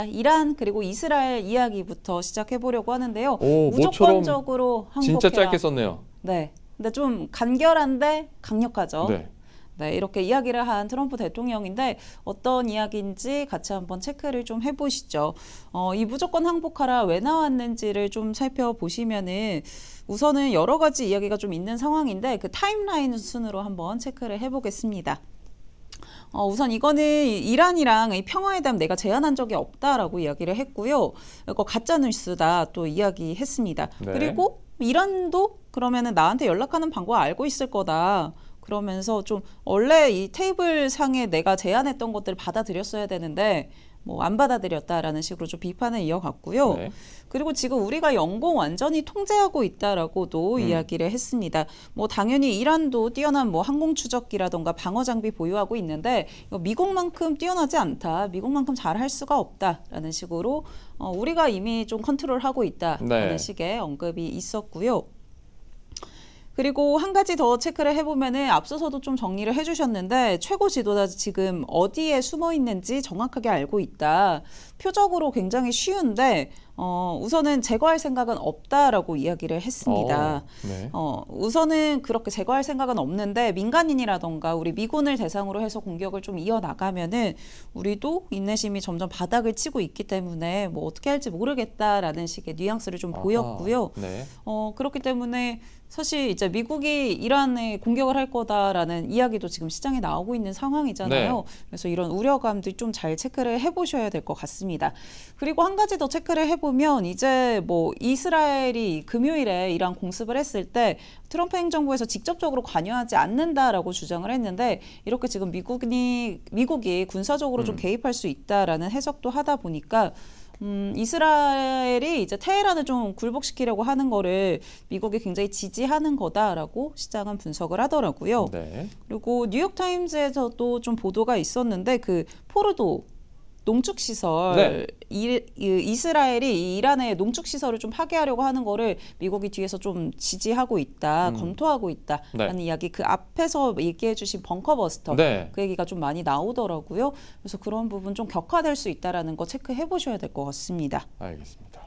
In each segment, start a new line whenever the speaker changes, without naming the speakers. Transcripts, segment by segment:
이란 그리고 이스라엘 이야기부터 시작해 보려고 하는데요.
오,
무조건적으로 항복해라.
진짜 짧게 썼네요.
네. 근데 좀 간결한데 강력하죠.
네.
네, 이렇게 이야기를 한 트럼프 대통령인데 어떤 이야기인지 같이 한번 체크를 좀 해보시죠. 이 무조건 항복하라 왜 나왔는지를 좀 살펴보시면은 우선은 여러 가지 이야기가 좀 있는 상황인데 그 타임라인 순으로 한번 체크를 해보겠습니다. 우선 이거는 이란이랑 이 평화에 대한 내가 제안한 적이 없다라고 이야기를 했고요. 이거 가짜 뉴스다 또 이야기했습니다.
네.
그리고 이란도 그러면은 나한테 연락하는 방법 알고 있을 거다. 그러면서 좀 원래 이 테이블 상에 내가 제안했던 것들을 받아들였어야 되는데 뭐 안 받아들였다라는 식으로 좀 비판을 이어갔고요.
네.
그리고 지금 우리가 영공 완전히 통제하고 있다라고도 이야기를 했습니다. 뭐 당연히 이란도 뛰어난 뭐 항공 추적기라던가 방어 장비 보유하고 있는데 이거 미국만큼 뛰어나지 않다. 미국만큼 잘할 수가 없다라는 식으로 우리가 이미 좀 컨트롤하고 있다라는
네.
식의 언급이 있었고요. 그리고 한 가지 더 체크를 해보면은 앞서서도 좀 정리를 해주셨는데 최고 지도자 지금 어디에 숨어 있는지 정확하게 알고 있다. 표적으로 굉장히 쉬운데 우선은 제거할 생각은 없다라고 이야기를 했습니다.
네.
우선은 그렇게 제거할 생각은 없는데 민간인이라던가 우리 미군을 대상으로 해서 공격을 좀 이어나가면은 우리도 인내심이 점점 바닥을 치고 있기 때문에 뭐 어떻게 할지 모르겠다라는 식의 뉘앙스를 좀 보였고요.
네.
그렇기 때문에 사실 이제 미국이 이란에 공격을 할 거다라는 이야기도 지금 시장에 나오고 있는 상황이잖아요.
네.
그래서 이런 우려감들 좀 잘 체크를 해보셔야 될 것 같습니다. 그리고 한 가지 더 체크를 해보면 이제 뭐 이스라엘이 금요일에 이란 공습을 했을 때 트럼프 행정부에서 직접적으로 관여하지 않는다라고 주장을 했는데 이렇게 지금 미국이 군사적으로 좀 개입할 수 있다라는 해석도 하다 보니까 이스라엘이 이제 테헤란을 좀 굴복시키려고 하는 거를 미국이 굉장히 지지하는 거다라고 시장은 분석을 하더라고요.
네.
그리고 뉴욕타임즈에서도 좀 보도가 있었는데 그 포르도 농축시설,
네.
이스라엘이 이란의 농축시설을 좀 파괴하려고 하는 거를 미국이 뒤에서 좀 지지하고 있다, 검토하고 있다라는
네.
이야기 그 앞에서 얘기해 주신 벙커버스터
네.
그 얘기가 좀 많이 나오더라고요. 그래서 그런 부분 좀 격화될 수 있다라는 거 체크해 보셔야 될 것 같습니다.
알겠습니다.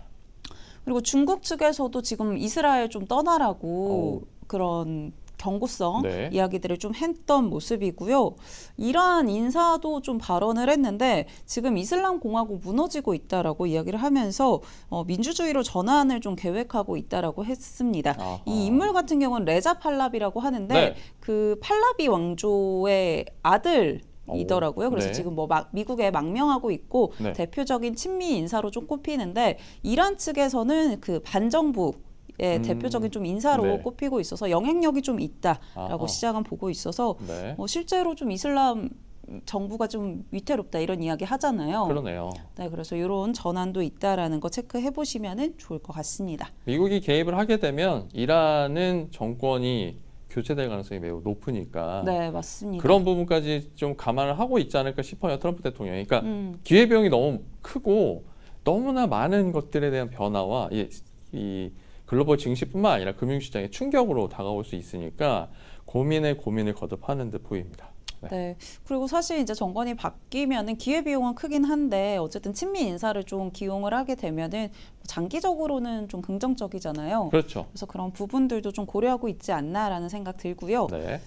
그리고 중국 측에서도 지금 이스라엘 좀 떠나라고 그런 경고성
네.
이야기들을 좀 했던 모습이고요. 이란 인사도 좀 발언을 했는데 지금 이슬람 공화국 무너지고 있다라고 이야기를 하면서 민주주의로 전환을 좀 계획하고 있다라고 했습니다.
아하.
이 인물 같은 경우는 레자 팔라비라고 하는데
네.
그 팔라비 왕조의 아들 이더라고요. 그래서
네.
지금 뭐 미국에 망명하고 있고
네.
대표적인 친미 인사로 좀 꼽히는데 이란 측에서는 그 반정부 대표적인 좀 인사로
네.
꼽히고 있어서 영향력이 좀 있다라고
아하.
시장은 보고 있어서
네.
실제로 좀 이슬람 정부가 좀 위태롭다 이런 이야기 하잖아요.
그러네요.
네, 그래서 이런 전환도 있다라는 거 체크해 보시면은 좋을 것 같습니다.
미국이 개입을 하게 되면 이란은 정권이 교체될 가능성이 매우 높으니까
네, 맞습니다.
그런 부분까지 좀 감안을 하고 있지 않을까 싶어요. 트럼프 대통령이. 그러니까 기회비용이 너무 크고 너무나 많은 것들에 대한 변화와 이 글로벌 증시뿐만 아니라 금융시장의 충격으로 다가올 수 있으니까 고민을 거듭하는 듯 보입니다. 네.
네. 그리고 사실 이제 정권이 바뀌면은 기회비용은 크긴 한데 어쨌든 친미 인사를 좀 기용을 하게 되면은 장기적으로는 좀 긍정적이잖아요.
그렇죠.
그래서 그런 부분들도 좀 고려하고 있지 않나라는 생각 들고요.
네.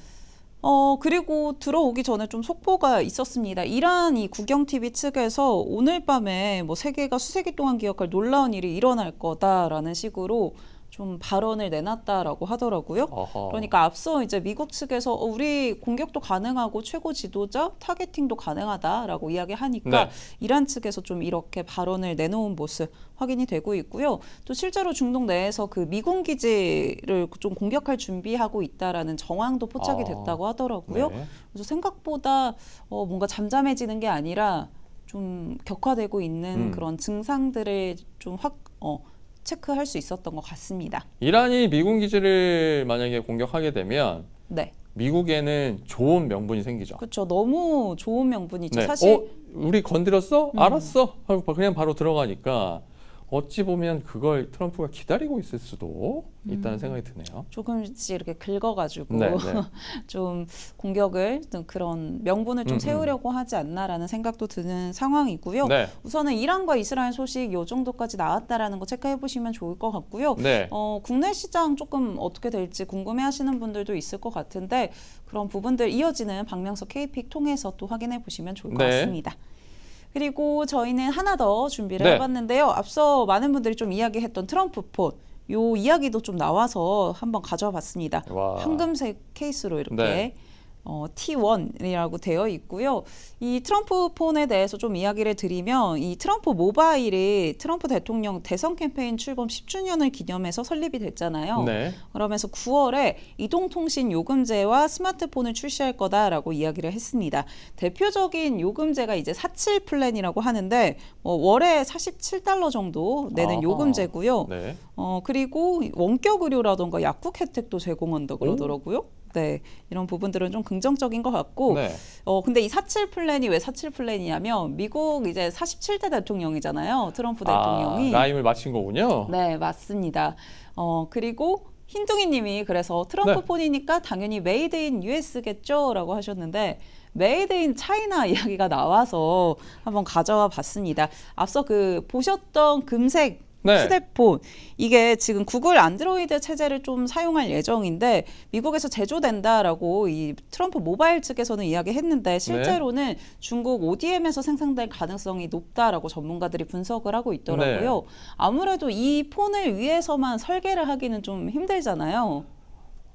그리고 들어오기 전에 좀 속보가 있었습니다. 이란 이 국영TV 측에서 오늘 밤에 뭐 세계가 수세기 동안 기억할 놀라운 일이 일어날 거다라는 식으로 좀 발언을 내놨다라고 하더라고요.
어허.
그러니까 앞서 이제 미국 측에서 우리 공격도 가능하고 최고 지도자 타겟팅도 가능하다라고 이야기하니까
네.
이란 측에서 좀 이렇게 발언을 내놓은 모습 확인이 되고 있고요. 또 실제로 중동 내에서 그 미군 기지를 좀 공격할 준비하고 있다라는 정황도 포착이 됐다고 하더라고요.
네.
그래서 생각보다 뭔가 잠잠해지는 게 아니라 좀 격화되고 있는 그런 증상들을 좀 체크할 수 있었던 것 같습니다.
이란이 미군 기지를 만약에 공격하게 되면
네,
미국에는 좋은 명분이 생기죠.
그렇죠. 너무 좋은 명분이죠.
네.
사실
우리 건드렸어? 알았어. 하고 그냥 바로 들어가니까 어찌 보면 그걸 트럼프가 기다리고 있을 수도 있다는 생각이 드네요.
조금씩 이렇게 긁어가지고
네, 네.
좀 공격을 좀 그런 명분을 좀 세우려고 하지 않나라는 생각도 드는 상황이고요.
네.
우선은 이란과 이스라엘 소식 이 정도까지 나왔다라는 거 체크해 보시면 좋을 것 같고요.
네.
국내 시장 조금 어떻게 될지 궁금해하시는 분들도 있을 것 같은데 그런 부분들 이어지는 박명석 K픽 통해서 또 확인해 보시면 좋을 것
네.
같습니다. 그리고 저희는 하나 더 준비를
네.
해봤는데요. 앞서 많은 분들이 좀 이야기했던 트럼프 폰, 요 이야기도 좀 나와서 한번 가져와 봤습니다.
와.
황금색 케이스로 이렇게
네.
T1이라고 되어 있고요. 이 트럼프 폰에 대해서 좀 이야기를 드리면 이 트럼프 모바일이 트럼프 대통령 대선 캠페인 출범 10주년을 기념해서 설립이 됐잖아요.
네.
그러면서 9월에 이동통신 요금제와 스마트폰을 출시할 거다라고 이야기를 했습니다. 대표적인 요금제가 이제 47 플랜이라고 하는데 월에 47달러 정도 내는
아하.
요금제고요.
네.
그리고 원격 의료라던가 약국 혜택도 제공한다 그러더라고요. 네, 이런 부분들은 좀 긍정적인 것 같고,
네.
근데 이 47 플랜이 왜 47 플랜이냐면 미국 이제 47대 대통령이잖아요. 트럼프 대통령이.
라임을 마친 거군요.
네, 맞습니다. 그리고 흰둥이님이 그래서 트럼프
네.
폰이니까 당연히 메이드 인 US겠죠라고 하셨는데. 메이드 인 차이나 이야기가 나와서 한번 가져와 봤습니다. 앞서 그 보셨던 금색
네.
휴대폰 이게 지금 구글 안드로이드 체제를 좀 사용할 예정인데 미국에서 제조된다라고 이 트럼프 모바일 측에서는 이야기했는데 실제로는 중국 ODM에서 생산될 가능성이 높다라고 전문가들이 분석을 하고 있더라고요. 아무래도 이 폰을 위해서만 설계를 하기는 좀 힘들잖아요.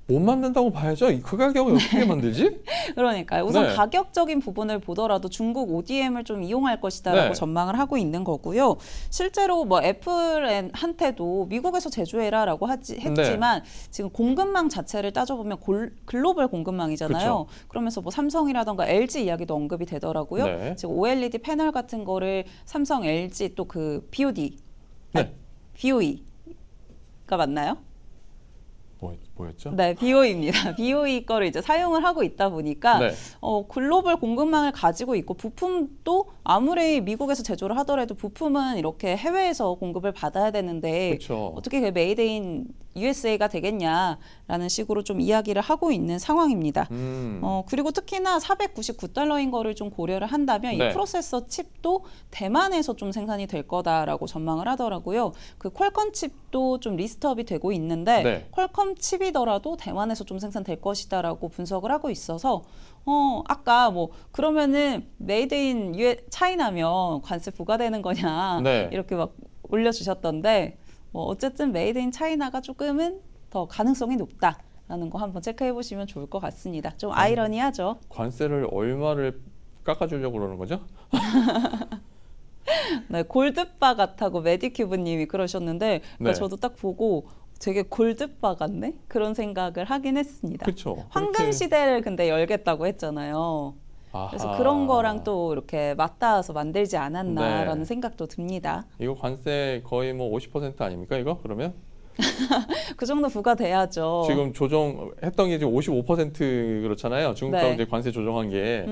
못 만든다고 봐야죠. 그 가격을 어떻게 만들지?
그러니까요. 우선
네.
가격적인 부분을 보더라도 중국 ODM을 좀 이용할 것이다라고
네.
전망을 하고 있는 거고요. 실제로 뭐 애플한테도 미국에서 제조해라라고 했지만 지금 공급망 자체를 따져보면 글로벌 공급망이잖아요.
그쵸.
그러면서 뭐 삼성이라던가 LG 이야기도 언급이 되더라고요.
네.
지금 OLED 패널 같은 거를 삼성, LG 또 그 BOD,
네.
BOE가 맞나요?
뭐였죠?
네, BOE입니다. BOE 거를 이제 사용을 하고 있다 보니까
네.
글로벌 공급망을 가지고 있고 부품도 아무리 미국에서 제조를 하더라도 부품은 이렇게 해외에서 공급을 받아야 되는데
그렇죠.
어떻게 그 메이드 인 USA가 되겠냐라는 식으로 좀 이야기를 하고 있는 상황입니다. 그리고 특히나 499달러인 거를 좀 고려를 한다면
네.
이 프로세서 칩도 대만에서 좀 생산이 될 거다라고 전망을 하더라고요. 그 퀄컴 칩도 좀 리스트업이 되고 있는데
네.
퀄컴 칩이더라도 대만에서 좀 생산될 것이다라고 분석을 하고 있어서 아까 뭐 그러면은 메이드 인 차이나면 관세 부과되는 거냐
네.
이렇게 막 올려주셨던데 어쨌든 메이드 인 차이나가 조금은 더 가능성이 높다라는 거 한번 체크해 보시면 좋을 것 같습니다. 좀 아이러니하죠.
관세를 얼마를 깎아주려고 그러는 거죠?
네, 골드바 같다고 메디큐브님이 그러셨는데 그러니까
네.
저도 딱 보고 되게 골드바 같네? 그런 생각을 하긴 했습니다.
그렇죠.
황금 시대를 근데 열겠다고 했잖아요. 그래서 그런 거랑 또 이렇게 맞닿아서 만들지 않았나라는
네.
생각도 듭니다.
이거 관세 거의 뭐 50% 아닙니까 이거 그러면?
그 정도 부과돼야죠.
지금 조정했던 게 지금 55% 그렇잖아요. 중국하고
네.
이제 관세 조정한 게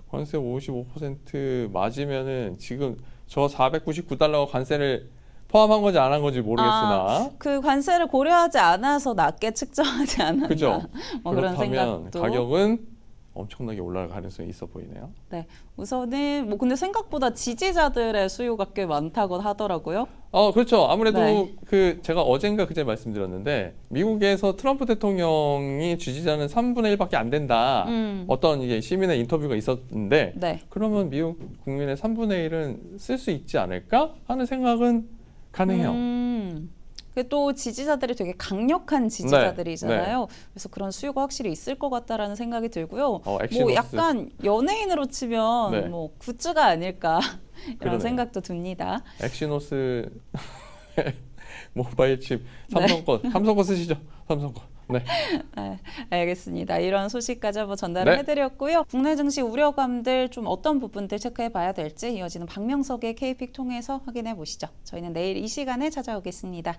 관세 55% 맞으면은 지금 저 499달러 관세를 포함한 건지 안 한 건지 모르겠으나
그 관세를 고려하지 않아서 낮게 측정하지 않았나.
그죠?
뭐 그런
그렇다면
생각도.
가격은 엄청나게 올라갈 가능성이 있어 보이네요.
네, 우선은 뭐 근데 생각보다 지지자들의 수요가 꽤 많다고 하더라고요.
그렇죠. 아무래도
네.
제가 어젠가 그제 말씀드렸는데 미국에서 트럼프 대통령이 지지자는 3분의 1밖에 안 된다. 어떤 이게 시민의 인터뷰가 있었는데
네.
그러면 미국 국민의 3분의 1은 쓸 수 있지 않을까 하는 생각은 가능해요.
또 지지자들이 되게 강력한 지지자들이잖아요. 그래서 그런 수요가 확실히 있을 것 같다라는 생각이 들고요.
액시노스.
뭐 약간 연예인으로 치면
네.
뭐 굿즈가 아닐까 이런
그러네요.
생각도 듭니다.
엑시노스 모바일 칩 삼성 거 쓰시죠. 삼성 거. 네.
네, 알겠습니다. 이런 소식까지 한번 전달을
네.
해드렸고요. 국내 증시 우려감들 좀 어떤 부분들 체크해 봐야 될지 이어지는 박명석의 K픽 통해서 확인해 보시죠. 저희는 내일 이 시간에 찾아오겠습니다.